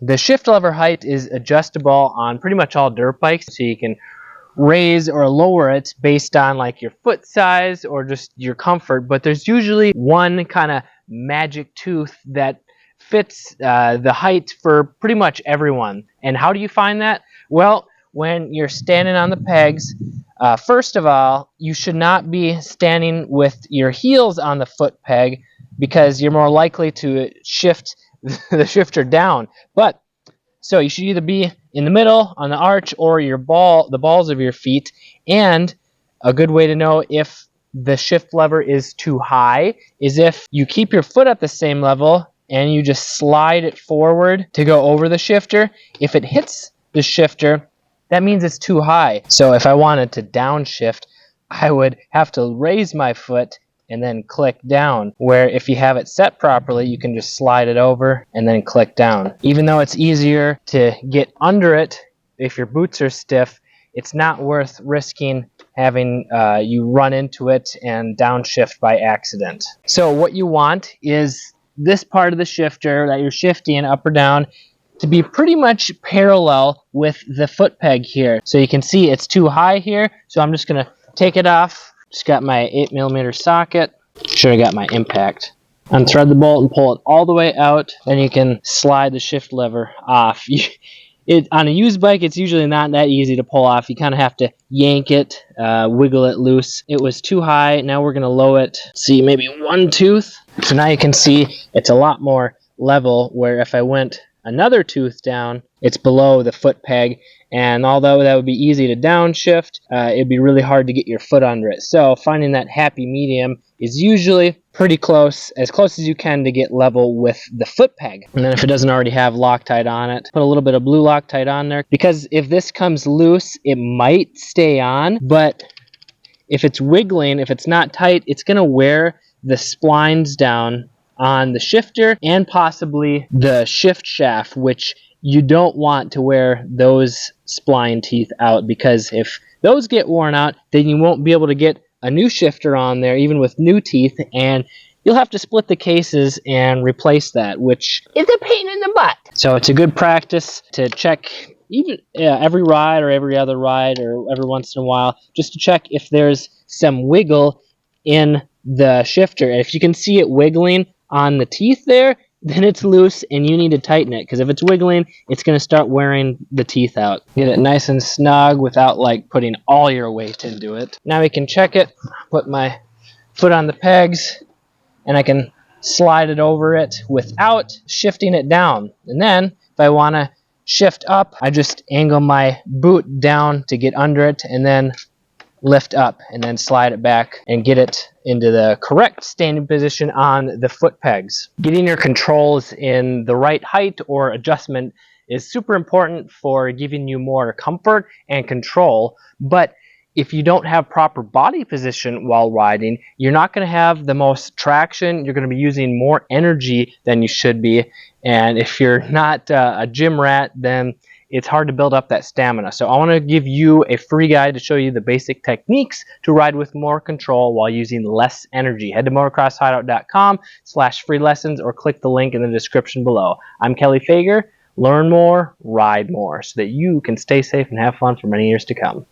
The shift lever height is adjustable on pretty much all dirt bikes, so you can raise or lower it based on like your foot size or just your comfort, but there's usually one kind of magic tooth that fits the height for pretty much everyone. And how do you find that? Well, when you're standing on the pegs, first of all, you should not be standing with your heels on the foot peg because you're more likely to shift the shifter down. But so you should either be in the middle on the arch or the balls of your feet. And a good way to know if the shift lever is too high is if you keep your foot at the same level and you just slide it forward to go over the shifter. If it hits the shifter, that means it's too high. So if I wanted to downshift, I would have to raise my foot and then click down, where if you have it set properly, you can just slide it over and then click down. Even though it's easier to get under it if your boots are stiff, it's not worth risking having you run into it and downshift by accident. So what you want is this part of the shifter that you're shifting up or down to be pretty much parallel with the foot peg here. So you can see it's too high here, so I'm just gonna take it off. Just got my 8mm socket. Should have got my impact. Unthread the bolt and pull it all the way out. Then you can slide the shift lever off. On a used bike, it's usually not that easy to pull off. You kind of have to yank it, wiggle it loose. It was too high. Now we're going to lower it. See, maybe one tooth. So now you can see it's a lot more level, where if I went another tooth down, it's below the foot peg. And although that would be easy to downshift, it'd be really hard to get your foot under it. So finding that happy medium is usually pretty close as you can to get level with the foot peg. And then if it doesn't already have Loctite on it, put a little bit of blue Loctite on there, because if this comes loose, it might stay on, but if it's wiggling, if it's not tight, it's going to wear the splines down on the shifter and possibly the shift shaft, which you don't want to wear those spline teeth out, because if those get worn out, then you won't be able to get a new shifter on there, even with new teeth, and you'll have to split the cases and replace that, which is a pain in the butt. So it's a good practice to check even every ride or every other ride or every once in a while, just to check if there's some wiggle in the shifter. If you can see it wiggling on the teeth there, then it's loose and you need to tighten it, because if it's wiggling, it's going to start wearing the teeth out. Get it nice and snug without like putting all your weight into it. Now we can check it. Put my foot on the pegs and I can slide it over it without shifting it down. And then if I want to shift up, I just angle my boot down to get under it and then lift up and then slide it back and get it into the correct standing position on the foot pegs. Getting your controls in the right height or adjustment is super important for giving you more comfort and control, but if you don't have proper body position while riding, you're not going to have the most traction. You're going to be using more energy than you should be, and if you're not a gym rat, then it's hard to build up that stamina. So I want to give you a free guide to show you the basic techniques to ride with more control while using less energy. Head to motocrosshideout.com/free lessons or click the link in the description below. I'm Kelly Fager. Learn more, ride more, so that you can stay safe and have fun for many years to come.